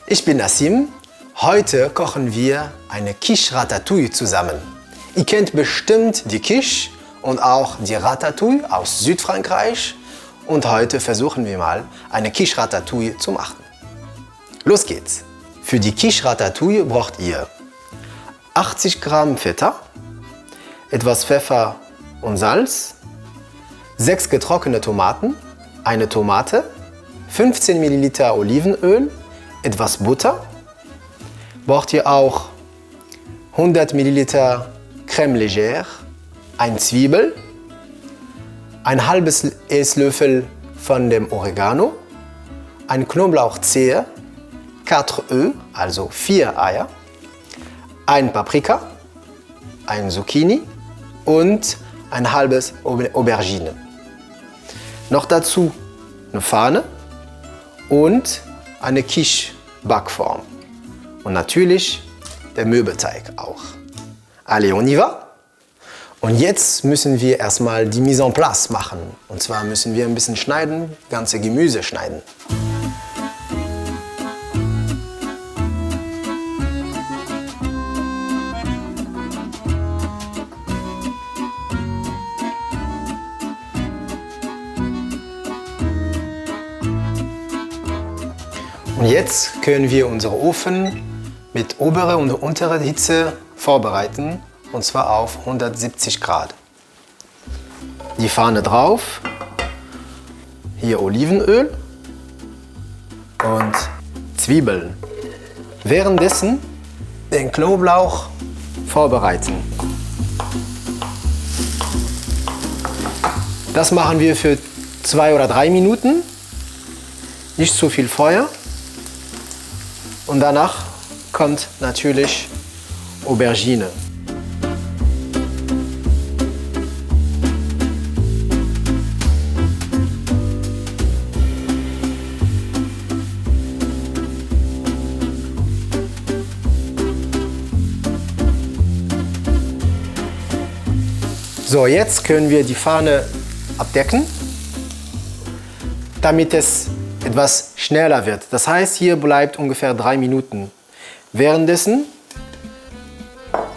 Ich bin Nassim. Heute kochen wir eine Quiche Ratatouille zusammen. Ihr kennt bestimmt die Quiche und auch die Ratatouille aus Südfrankreich. Und heute versuchen wir mal, eine Quiche Ratatouille zu machen. Los geht's! Für die Quiche Ratatouille braucht ihr 80 Gramm Feta, etwas Pfeffer und Salz, 6 getrocknete Tomaten, eine Tomate, 15 Milliliter Olivenöl, etwas Butter. Braucht ihr auch 100 Milliliter Crème légère, ein Zwiebel, ein halbes Esslöffel von dem Oregano, ein Knoblauchzehe, 4 œufs, also 4 Eier, ein Paprika, ein Zucchini und ein halbes Aubergine. Noch dazu eine Pfanne und eine Quiche-Backform. Und natürlich der Mürbeteig auch. Allez, on y va! Und jetzt müssen wir erstmal die Mise en place machen. Und zwar müssen wir ein bisschen schneiden, ganze Gemüse schneiden. Und jetzt können wir unseren Ofen mit oberer und unterer Hitze vorbereiten, und zwar auf 170 Grad. Die Pfanne drauf, hier Olivenöl und Zwiebeln. Währenddessen den Knoblauch vorbereiten. Das machen wir für 2 oder 3 Minuten, nicht zu viel Feuer. Und danach kommt natürlich Aubergine. So, jetzt können wir die Pfanne abdecken, damit es etwas schneller wird. Das heißt, hier bleibt ungefähr 3 Minuten. Währenddessen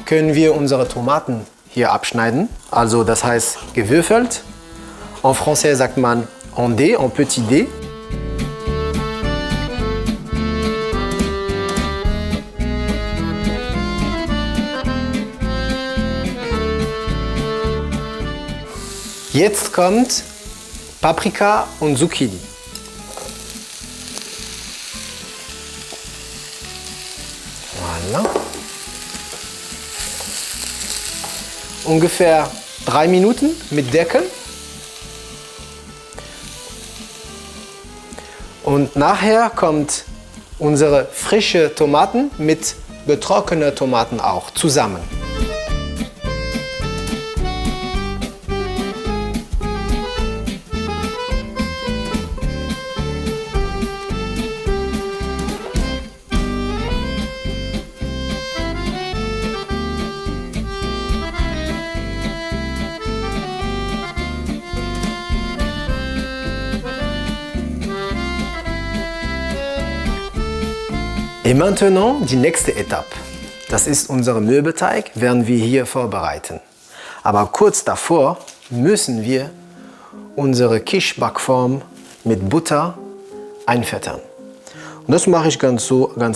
können wir unsere Tomaten hier abschneiden. Also das heißt gewürfelt. En français sagt man en dés, en petits dés. Jetzt kommt Paprika und Zucchini. Voilà. Ungefähr 3 Minuten mit Deckel. Und nachher kommt unsere frische Tomaten mit getrockneten Tomaten auch zusammen. Et maintenant die nächste Etappe. Das ist unser Mürbeteig, werden wir hier vorbereiten. Aber kurz davor müssen wir unsere Quiche-Backform mit Butter einfettern. Und das mache ich ganz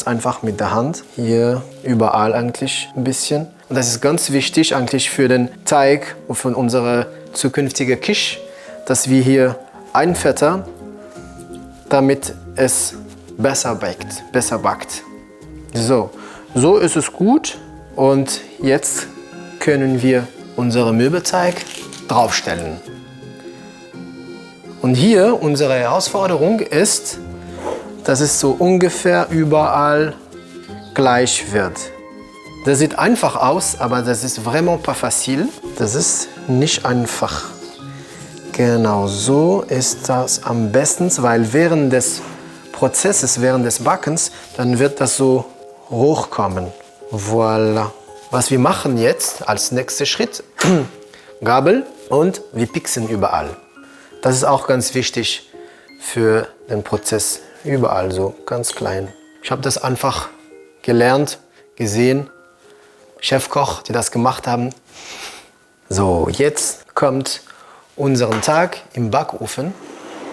einfach mit der Hand. Hier überall eigentlich ein bisschen. Und das ist ganz wichtig eigentlich für den Teig und für unsere zukünftige Quiche, dass wir hier einfettern, damit es besser backt. So ist es gut. Und jetzt können wir unseren Mürbeteig draufstellen. Und hier unsere Herausforderung ist, dass es so ungefähr überall gleich wird. Das sieht einfach aus, aber das ist vraiment pas facile. Das ist nicht einfach. Genau so ist das am besten, weil während des Prozesses, während des Backens, dann wird das so hochkommen. Voilà. Was wir machen jetzt als nächster Schritt, Gabel und wir pixen überall. Das ist auch ganz wichtig für den Prozess. Überall so ganz klein Ich habe das einfach gelernt, gesehen. Chefkoch, die das gemacht haben. So, jetzt kommt unser Tag im Backofen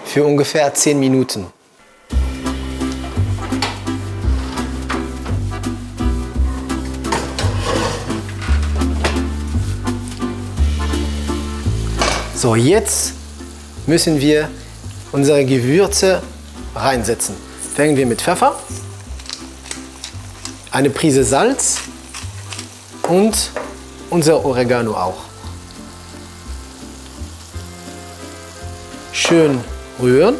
für ungefähr 10 Minuten. So, jetzt müssen wir unsere Gewürze reinsetzen. Fangen wir mit Pfeffer, eine Prise Salz und unser Oregano auch. Schön rühren,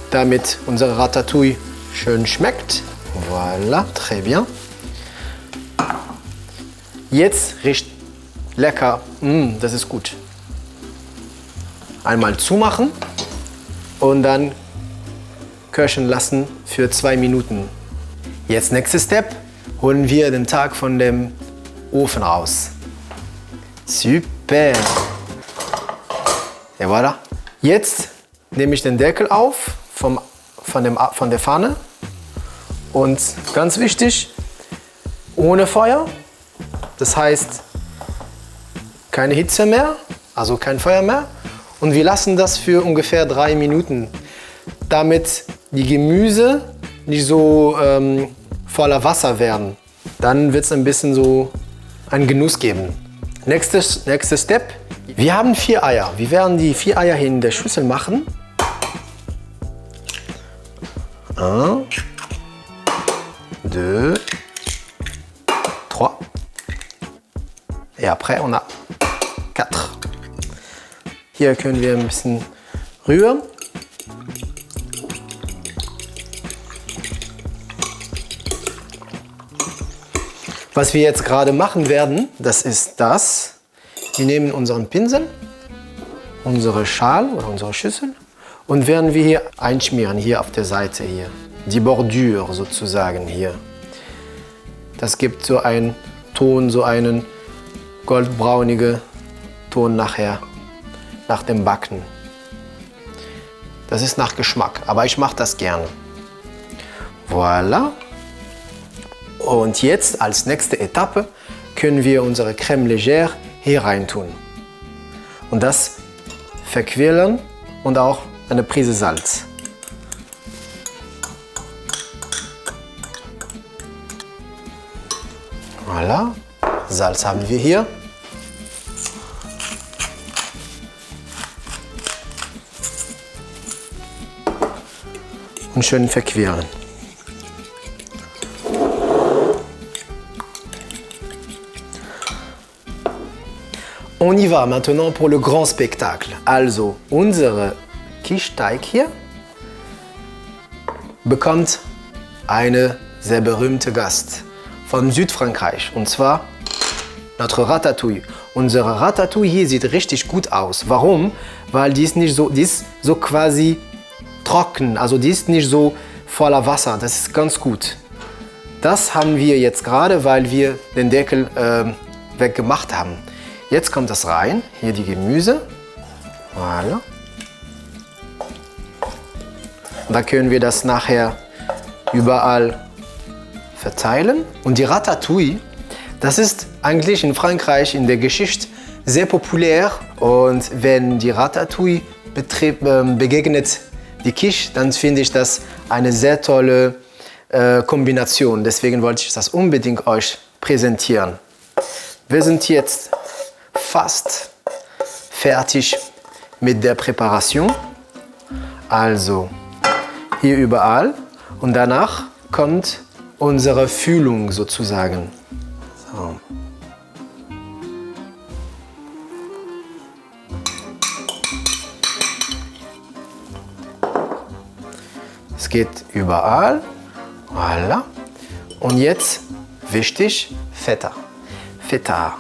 damit unsere Ratatouille schön schmeckt. Voilà, très bien. Jetzt riecht lecker, das ist gut. Einmal zumachen und dann köcheln lassen für 2 Minuten. Jetzt nächster Step, holen wir den Tag von dem Ofen raus. Super! Et voilà. Jetzt nehme ich den Deckel auf von der Pfanne und ganz wichtig, ohne Feuer. Das heißt, keine Hitze mehr, also kein Feuer mehr. Und wir lassen das für ungefähr 3 Minuten, damit die Gemüse nicht so voller Wasser werden. Dann wird es ein bisschen so einen Genuss geben. Nächster Step. Wir haben 4 Eier. Wir werden die 4 Eier hier in der Schüssel machen. 1, 2, 3. Et après, on a 4. Hier können wir ein bisschen rühren. Was wir jetzt gerade machen werden, das ist das. Wir nehmen unseren Pinsel, unsere Schale oder unsere Schüssel und werden wir hier einschmieren, hier auf der Seite hier. Die Bordure sozusagen hier. Das gibt so einen Ton, so einen goldbraunigen Ton nachher, nach dem Backen. Das ist nach Geschmack, aber ich mache das gerne. Voilà. Und jetzt als nächste Etappe können wir unsere Crème légère hier rein tun. Und das verquirlen und auch eine Prise Salz. Voilà. Salz haben wir hier. Und schön verquirlen. On y va maintenant pour le grand spectacle. Also, unsere Quiche-Teig hier bekommt eine sehr berühmte Gast von Südfrankreich, und zwar notre Ratatouille. Unsere Ratatouille hier sieht richtig gut aus. Warum? Weil die ist nicht so, die ist so quasi trocken, also die ist nicht so voller Wasser. Das ist ganz gut. Das haben wir jetzt gerade, weil wir den Deckel weggemacht haben. Jetzt kommt das rein, hier die Gemüse. Voilà. Da können wir das nachher überall verteilen. Und die Ratatouille, das ist eigentlich in Frankreich in der Geschichte sehr populär. Und wenn die Ratatouille begegnet die Quiche, dann finde ich das eine sehr tolle Kombination. Deswegen wollte ich das unbedingt euch präsentieren. Wir sind jetzt fast fertig mit der Präparation. Also hier überall und danach kommt unsere Füllung sozusagen. So. Es geht überall. Voilà. Und jetzt wichtig, Feta. Feta.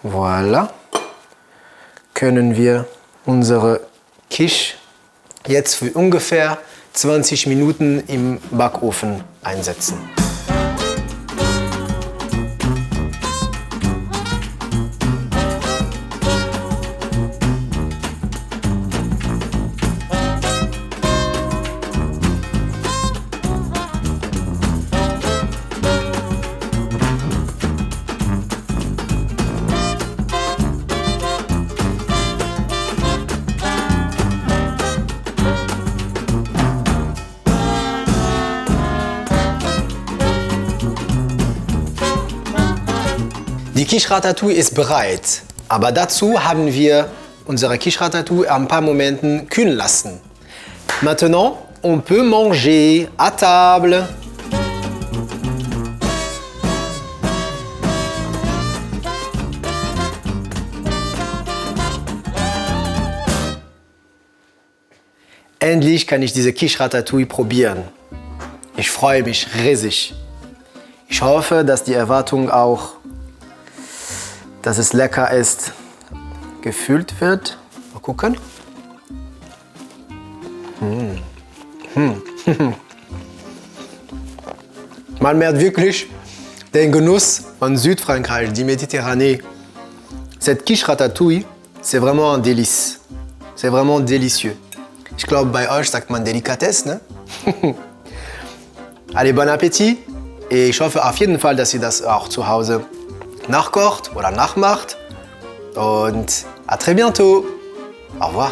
Voilà, können wir unsere Quiche Jetzt für ungefähr 20 Minuten im Backofen einsetzen. Die Quiche Ratatouille ist bereit, aber dazu haben wir unsere Quiche Ratatouille ein paar Momenten kühlen lassen. Maintenant, on peut manger à table. Endlich kann ich diese Quiche Ratatouille probieren. Ich freue mich riesig. Ich hoffe, dass die Erwartung auch, dass es lecker ist, gefüllt wird. Mal gucken. Man merkt wirklich den Genuss von Südfrankreich, die Méditerranée. Cette quiche ratatouille, c'est vraiment un délice. C'est vraiment délicieux. Ich glaube, bei euch sagt man Delikatesse, ne? Allez, bon Appetit. Et ich hoffe auf jeden Fall, dass ihr das auch zu Hause nachkocht oder nachmacht. Und à très bientôt. Au revoir.